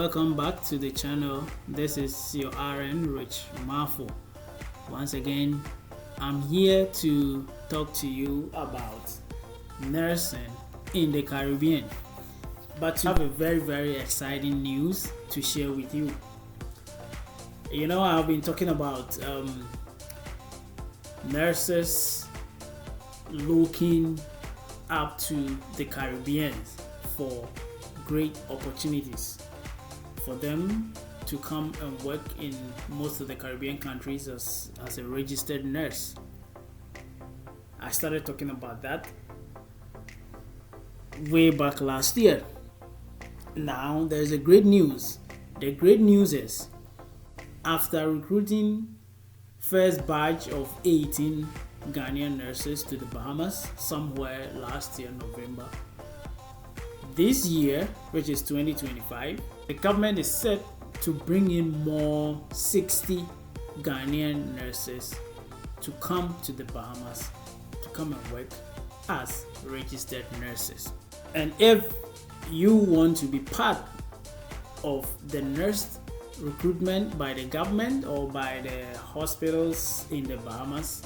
welcome back to the channel. This is your RN Rich Mafo. Once again, I'm here to talk to you about nursing in the Caribbean, but to have a very exciting news to share with you. You know, I've been talking about nurses looking up to the Caribbean for great opportunities for them to come and work in most of the Caribbean countries as a registered nurse. I started talking about that way back last year. Now there's a great news. The great news is, after recruiting first batch of 18 Ghanaian nurses to the Bahamas somewhere last year, November, this year, which is 2025, the government is set to bring in more 60 Ghanaian nurses to come to the Bahamas to come and work as registered nurses. And if you want to be part of the nurse recruitment by the government or by the hospitals in the Bahamas,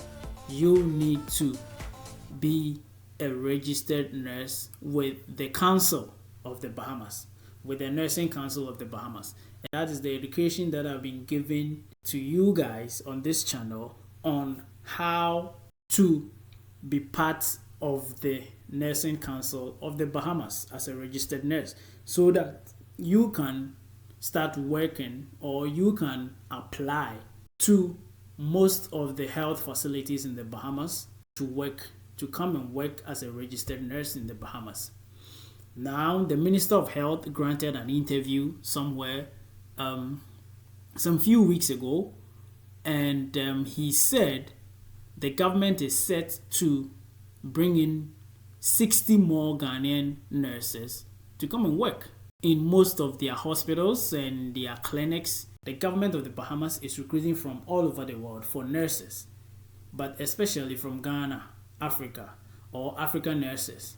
you need to be a registered nurse with the Council of the Bahamas, with the Nursing Council of the Bahamas. And that is the education that I've been giving to you guys on this channel on how to be part of the Nursing Council of the Bahamas as a registered nurse, so that you can start working or you can apply to most of the health facilities in the Bahamas to come and work as a registered nurse in the Bahamas. Now, the Minister of Health granted an interview somewhere some few weeks ago, and he said the government is set to bring in 60 more Ghanaian nurses to come and work in most of their hospitals and their clinics. The government of the Bahamas is recruiting from all over the world for nurses, but especially from Ghana, Africa, or African nurses,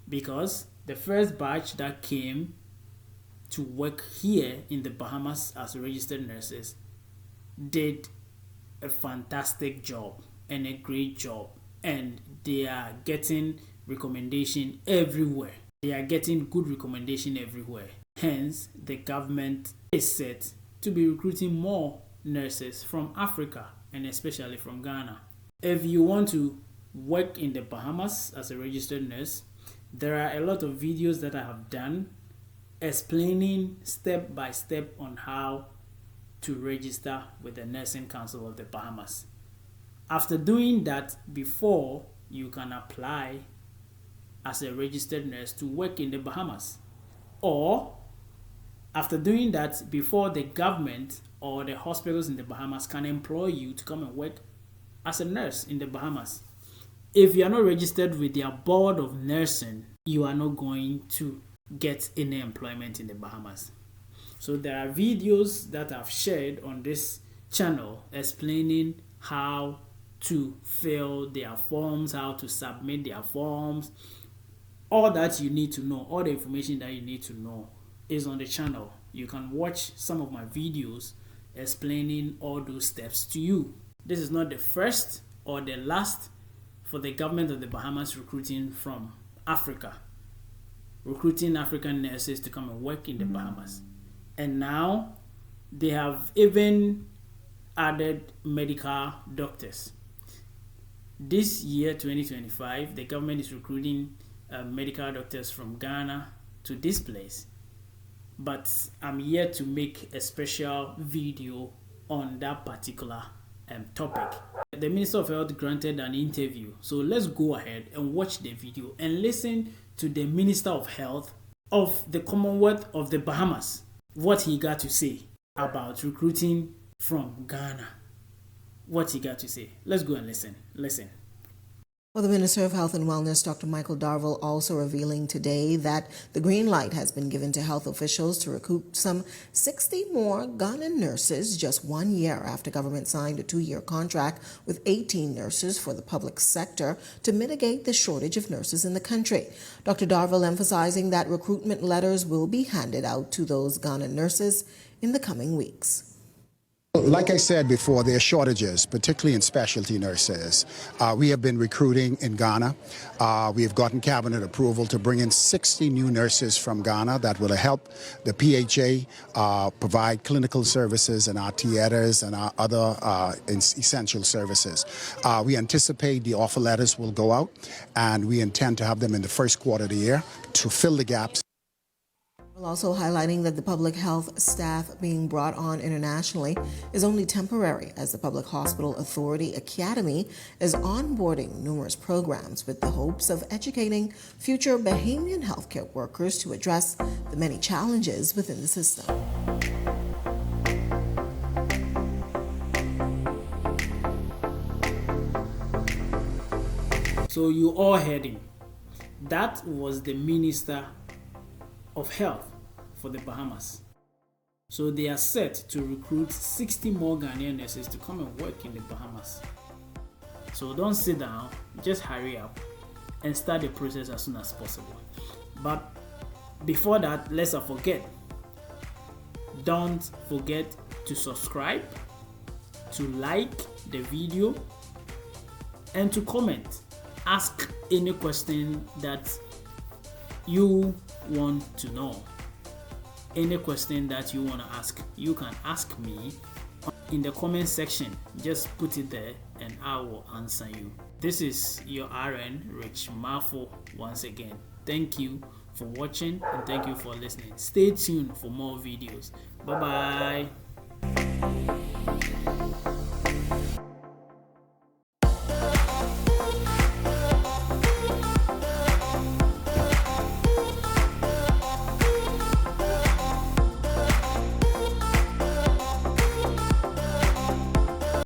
because the first batch that came to work here in the Bahamas as registered nurses did a fantastic job and a great job, and they are getting recommendation everywhere. They are getting good recommendation everywhere. Hence, the government is set to be recruiting more nurses from Africa and especially from Ghana. If you want to work in the Bahamas as a registered nurse, there are a lot of videos that I have done explaining step by step on how to register with the Nursing Council of the Bahamas. After doing that, before you can apply as a registered nurse to work in the Bahamas, or after doing that, before the government or the hospitals in the Bahamas can employ you to come and work as a nurse in the Bahamas. If you are not registered with their board of nursing, you are not going to get any employment in the Bahamas. So there are videos that I've shared on this channel explaining how to fill their forms, how to submit their forms. All that you need to know, all the information that you need to know is on the channel. You can watch some of my videos explaining all those steps to you. This is not the first or the last for the government of the Bahamas recruiting from Africa, recruiting African nurses to come and work in the Bahamas. And now they have even added medical doctors. This year, 2025, the government is recruiting medical doctors from Ghana to this place. But I'm here to make a special video on that particular topic. The Minister of Health granted an interview, so let's go ahead and watch the video and listen to the Minister of Health of the Commonwealth of the Bahamas, what he got to say about recruiting from Ghana. What he got to say. Let's go and listen. Well, the Minister of Health and Wellness, Dr. Michael Darville, also revealing today that the green light has been given to health officials to recruit some 60 more Ghanaian nurses just 1 year after government signed a 2-year contract with 18 nurses for the public sector to mitigate the shortage of nurses in the country. Dr. Darville emphasizing that recruitment letters will be handed out to those Ghanaian nurses in the coming weeks. Like I said before, there are shortages, particularly in specialty nurses. We have been recruiting in Ghana. We have gotten cabinet approval to bring in 60 new nurses from Ghana that will help the PHA provide clinical services in our theaters and our other essential services. We anticipate the offer letters will go out, and we intend to have them in the first quarter of the year to fill the gaps. Also highlighting that the public health staff being brought on internationally is only temporary, as the Public Hospital Authority Academy is onboarding numerous programs with the hopes of educating future Bahamian healthcare workers to address the many challenges within the system. So you all heard him. That was the Minister of Health for the Bahamas. So they are set to recruit 60 more Ghanaian nurses to come and work in the Bahamas. So don't sit down, just hurry up and start the process as soon as possible. But before that, let's not forget, don't forget to subscribe, to like the video, and to comment. Ask any question that you want to know. Any question that you want to ask, you can ask me in the comment section. Just put it there and I will answer you. This is your RN Rich Mafo once again. Thank you for watching and thank you for listening. Stay tuned for more videos. Bye bye.